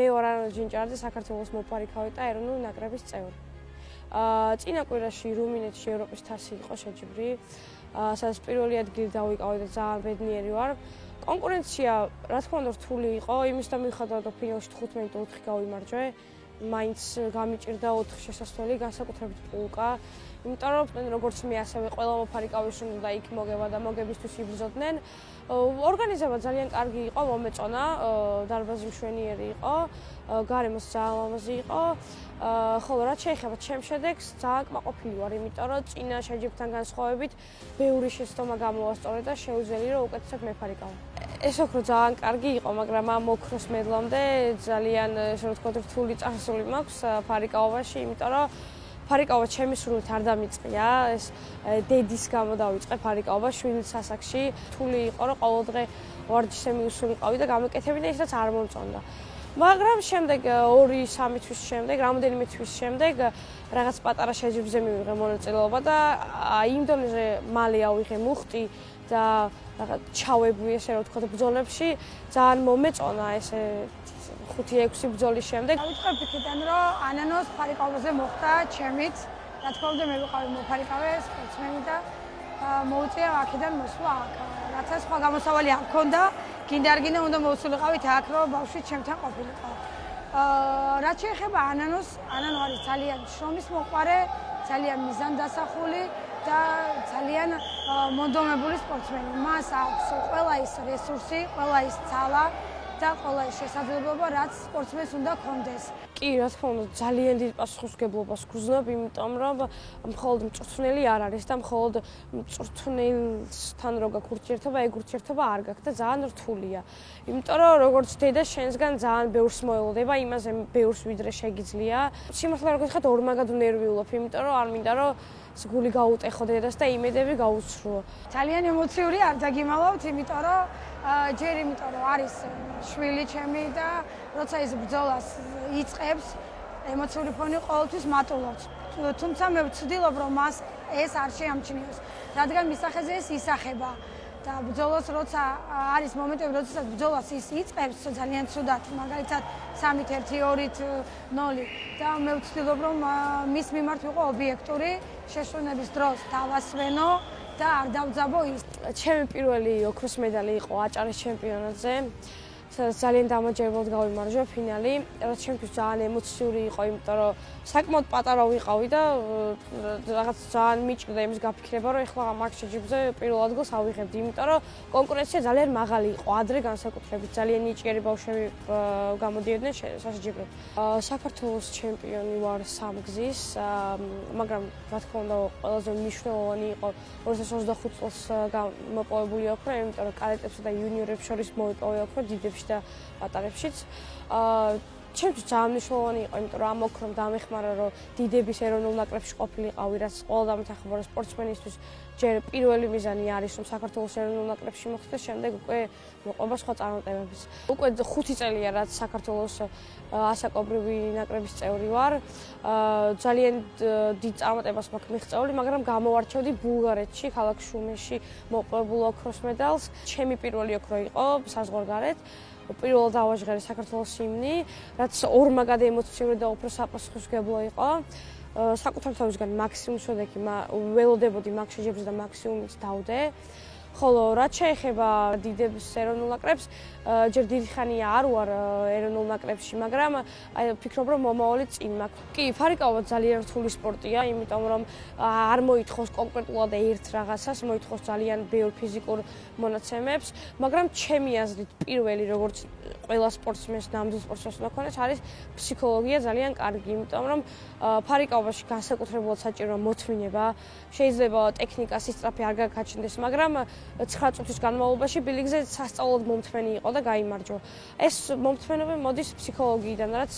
მე ვარ არანო ჯინჭარაძე, საქართველოს მოფარიკავი და ეროვნული ნაკრების წევრი. წინა კვირაში რუმინეთში ევროპის თასი იყო შეჯიბრი, სადაც პირველი ადგილი დავიკავე და ძალიან ბედნიერი ვარ. კონკურენცია, რა თქმა უნდა, რთული იყო, იმის და მიუხედავად და ფინალში 15-4 გავიმარჯვე. მაინც გამიჭირდა 4 შესასვლელი, განსაკუთრებით პულკა. იმიტომ რომ როგორც მე ასევე ყველა მოფარიკავის უნდა იქ მოგება და მოგებისთვის იბრძოდნენ. ორგანიზება ძალიან კარგი იყო, მომეწონა, დარბაზი მშვენიერი იყო, გარემოს ძალიან ლამაზი იყო. ხოლო რაც შეეხება ჩემს შედეგს, ძალიან კმაყოფილი ვარ, იმიტომ რომ წინა შეჯიბრთან განსხვავებით ბევრი შეცდომა გამოვასწორე და შეუძლია რომ უკეთესად მეფარიკავო. ეს ოქრო ძალიან კარგი იყო, მაგრამ ამ ოქროს მედლამდე ძალიან ესე რომ ვთქვათ რთული წარსული მაქვს ფარიკაობაში, იმიტომ რომ ფარიკაობა ჩემი სრულით არ დამიწყია, ეს დედის გამო დავიწყე ფარიკაობა შვილის ასაკში. რთული იყო, რომ ყოველდღე ვარჯიშზე მიუსულიყავი და გამეკეთები და ისაც არ მომწონდა. მაგრამ შემდეგ 2-3 თვის შემდეგ, რამოდენიმე თვის შემდეგ რაღაც პატარა შეჯიბრზე მივიღე მონაწილეობა და იმ დონეზე მალე ავიღე მუხტი და რაღაც ჩავებვი ესე რომ ვთქვათ ბრძოლებში, ძალიან მომეწონა ესე 5-6 ბრძოლის შემდეგ. დავიწყებ იქიდან, რომ ანანოს ფარიკაობაზე მოხდა ჩემით. რა თქმა უნდა, მე ვიყავი მოფარიკავე სპორტსმენი და მოუწია აქედან მოსვლა აქ. რაცა სხვა გამოსავალი არ მქონდა, გინდა არ გინდა უნდა მოვსულიყავით აქ, რომ ბავშვი ჩემთან ყოფილიყო. რაც შეეხება ანანოს, ანანო არის ძალიან შრომის მოყვარე, ძალიან მიზანდასახული და ძალიან მონდომებული სპორტსმენი. მას აქვს ყველა ის რესურსი, ყველა ის ძალა და ყველა ის შესაძლებლობა, რაც სპორტსმენს უნდა ჰქონდეს. კი, რა თქმა უნდა, ძალიან დიდ პასუხისმგებლობას გრძნობ, იმიტომ რომ მხოლოდ მწვრთნელი არ არის და მხოლოდ მწვრთნელთან რო გაქვს ურთიერთობა, ეგ ურთიერთობა არ გაქვს და ძალიან რთულია. იმიტომ რომ როგორც დედა შენსგან ძალიან ბევრს მოელოდება, იმაზე ბევრს ვიდრე შეგიძლია. სიმართლე რო გითხრათ, ორმაგად ვნერვიულობ, იმიტომ რომ არ მინდა რომ გული გაუტეხო დედას და იმედები გაუცრუო. ძალიან ემოციური არ დაგიმალავთ, იმიტომ რომ ჯერ იმიტომ რომ არის შვილი ჩემი და როცა ის ბრძოლას იწყებს, ემოციური ფონი ყოველთვის მატულობს. თუმცა მე ვცდილობ რომ მას ეს არ შეამჩნიოს, რადგან მისახეზე ეს ისახება. და ბრძოლას როცა არის მომენტები, როდესაც ბრძოლას ის იწყებს ძალიან ცუდად, მაგალითად 3-1-2-0 და მე ვცდილობ რომ მის მიმართ ვიყო ობიექტური, შეშრონების დროს დავასვენო და არ დავძაბო ის. ჩემი პირველი ოქროს მედალი იყო აჭარის ჩემპიონატზე. ძალიან დამაჯერებლად გავიმარჯვე ფინალი, რაც ჩემთვის ძალიან ემოციური იყო, იმიტომ რომ საკმაოდ პატარა ვიყავი და რაღაც ძალიან მიჭირდა იმის გაფიქრება, რომ ეხლა მაგ შეჯიბრზე პირველ ადგილს ავიღებდი, იმიტომ რომ კონკურენცია ძალიან მაღალი იყო, ადრე განსაკუთრებით ძალიან ნიჭიერი ბავშვები გამოდიოდნენ სასაჯიბროდ. საქართველოს ჩემპიონი ვარ სამგზის, მაგრამ რა თქმა უნდა ყველაზე მნიშვნელოვანი იყო 2025 წელს მოპოვებული ოქრო, იმიტომ რომ კადეტებსა და იუნიორებს შორის მოიპოვე ოქრო დიდებში და პატარებშიც. ჩემთვის ძალიან მნიშვნელოვანი იყო, იმიტომ რომ ამ ოქრომ დამეხმარა, რომ დიდების ეროვნულ ნაკრებში ყოფილიყავი, რაც ყველა დამეთანხმებულ სპორტსმენისთვის ჯერ პირველი მიზანი არის, რომ საქართველოს ეროვნულ ნაკრებში მოხვდეს, შემდეგ უკვე მოყვება სხვა წარმატებების. უკვე 5 წელია, რაც საქართველოს ასაკობრივი ნაკრების წევრი ვარ. ძალიან დიდ წარმატებას მაქვს მიღწეული, მაგრამ გამოვარჩევდი ბულგარეთში, ქალაქ შუმეში მოპოვებულ ოქროს მედალს. ჩემი პირველი ოქრო იყო საზღვარგარეთ. პირველად დავაჟღერე საქართველოს ჰიმნი, რაც ორმაგად ემოციური და უფრო საპასუხისმგებლო იყო. საკუთარ თავისგან მაქსიმუმ შედეგი ველოდებოდი მაგ შეჯიბრზე და მაქსიმუმიც დავდე. ხოლო რაც შეეხება დიდების ეროვნულ ნაკრებს, ჯერ დიდი ხანია არ ვარ ეროვნულ ნაკრებში, მაგრამ ვფიქრობ, რომ მომავალი წინ მაქვს. კი, ფარიკაობა ძალიან რთული სპორტია, იმიტომ რომ არ მოითხოვს კონკრეტულად ერთ რაღაცას, მოითხოვს ძალიან ბევრ ფიზიკურ მონაცემებს, მაგრამ ჩემი აზრით პირველი, როგორც ყველა სპორტსმენს, ნამდვილ სპორტსმენს უნდა ქონდეს, არის ფსიქოლოგია ძალიან კარგი, იმიტომ რომ ფარიკაობაში განსაკუთრებულად საჭიროა მოთმინება, შეიძლება ტექნიკა სისწრაფე არ გაგაჩნდეს, მაგრამ 9 წუთის განმავლობაში ბილიკზე სასწაულად მომთმენი იყო და გაიმარჯვა. ეს მომთმენები მოდის ფსიქოლოგიიდან, რაც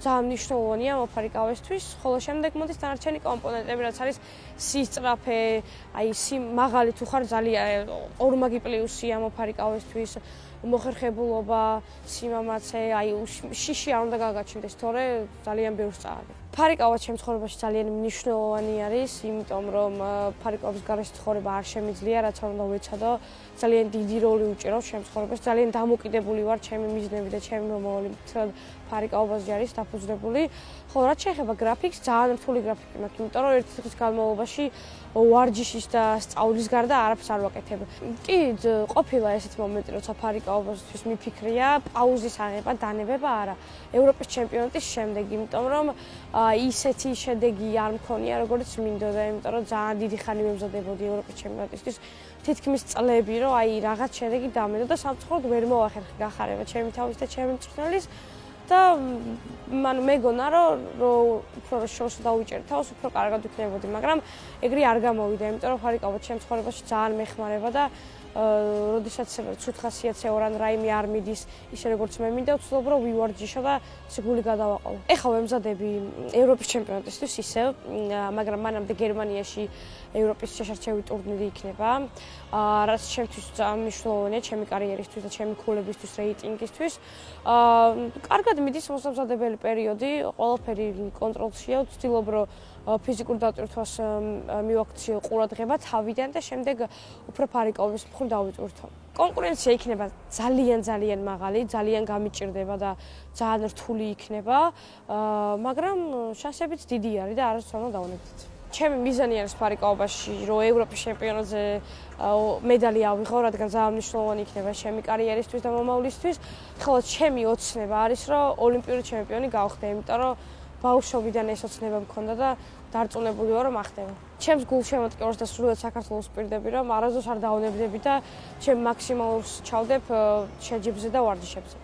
ძალიან მნიშვნელოვანია მოფარიკავისთვის, ხოლო შემდეგ მოდის დანარჩენი კომპონენტები, რაც არის სისწრაფე, აი მაღალი თუ ხარ ძალიან ორმაგი პლუსია მოფარიკავისთვის, მოხერხებულობა, სიმამაცე, აი შიში არ უნდა გაგაჩნდეს, თორე ძალიან ბევრს წააგებ. ფარიკავა ჩემს ცხოვრებაში ძალიან მნიშვნელოვანი არის, იმიტომ რომ ფარიკავის გარეშე ცხოვრება არ შემიძლია, რაც არ უნდა ვეცადო. ძალიან დიდი როლი უჭირავს ჩემს ცხოვრებაში, ძალიან დამოკიდებული ვარ ჩემი მიზნები და ჩემი მომავალი ფარიკაობაზე არის დაფუძნებული. ხოლო რაც შეეხება გრაფიკს, ძალიან რთული გრაფიკი მაქვს, იმიტომ რომ ერთი წლის განმავლობაში ვარჯიშის და სწავლის გარდა არაფერს არ ვაკეთებ. კი, ყოფილა ესეთი მომენტი, როცა ფარიკაობისთვის მიფიქრია, პაუზის აღება, დანებება არა. ევროპის ჩემპიონატის შემდეგ, იმიტომ რომ ისეთი შედეგი არ მქონია, როგორც მინდოდა, იმიტომ რომ ძალიან დიდი ხანი ვემზადებოდი ევროპის ჩემპიონატისთვის. თითქმის წლები, რომ რაღაც შედეგი დამედო და სამწუხაროდ ვერ მოახერხე გახარება ჩემი თავის და ჩემი მწვრთნელის და მან მეგონა რომ უფრო შორს დავიჭერე თავს, უფრო კარგად ვიქნებოდი, მაგრამ ეგრე არ გამოვიდა, იმიტომ რომ ფარიკავა ჩემს ცხოვრებაში ძალიან მეხმარება და როდესაც ცუდ ხასიათზე ორან რაიმე არ მიდის, ისე როგორც მე მინდა, ვცდილობ რომ ვივარჯიშო და სიგული გადავაყოლო. ეხლა ვემზადები ევროპის ჩემპიონატისთვის ისევ, მაგრამ მანამდე გერმანიაში ევროპის შეშარჩევი ტურნირი იქნება, რაც ჩემთვის ძალიან მნიშვნელოვანია ჩემი კარიერისთვის და ჩემი ქულებისთვის, რეიტინგისთვის. კარგად მიდის მოსამზადებელი პერიოდი, ყველაფერი კონტროლშია, ვცდილობ რომ ფიზიკურ დატვირთვას მივაქციო ყურადღება თავიდან და შემდეგ უფრო ფარიკაობის მხრივ დავიტვირთო. კონკურენცია იქნება ძალიან მაღალი, ძალიან გამიჭირდება და ძალიან რთული იქნება, მაგრამ შანსებიც დიდი არის და არასდროს არ უნდა დავუნებდეთ. ჩემი მიზანი არის ფარიკაობაში, რომ ევროპის ჩემპიონატზე მედალი ავიღო, რადგან ძალიან მნიშვნელოვანი იქნება ჩემი კარიერისთვის და მომავლისთვის. ხოლო ჩემი ოცნება არის, რომ ოლიმპიური ჩემპიონი გავხდე, იმიტომ რომ ბავშვობიდან ეს ოცნება მქონდა და დარწმუნებული ვარ, რომ ახდება. ჩემს გულშემატკივრს და სრულად საქართველოს ვპირდები, რომ არასდროს არ დავუნებდები და ჩემ მაქსიმალურს ჩავდებ შეჯიბრზე და ვარჯიშებზე.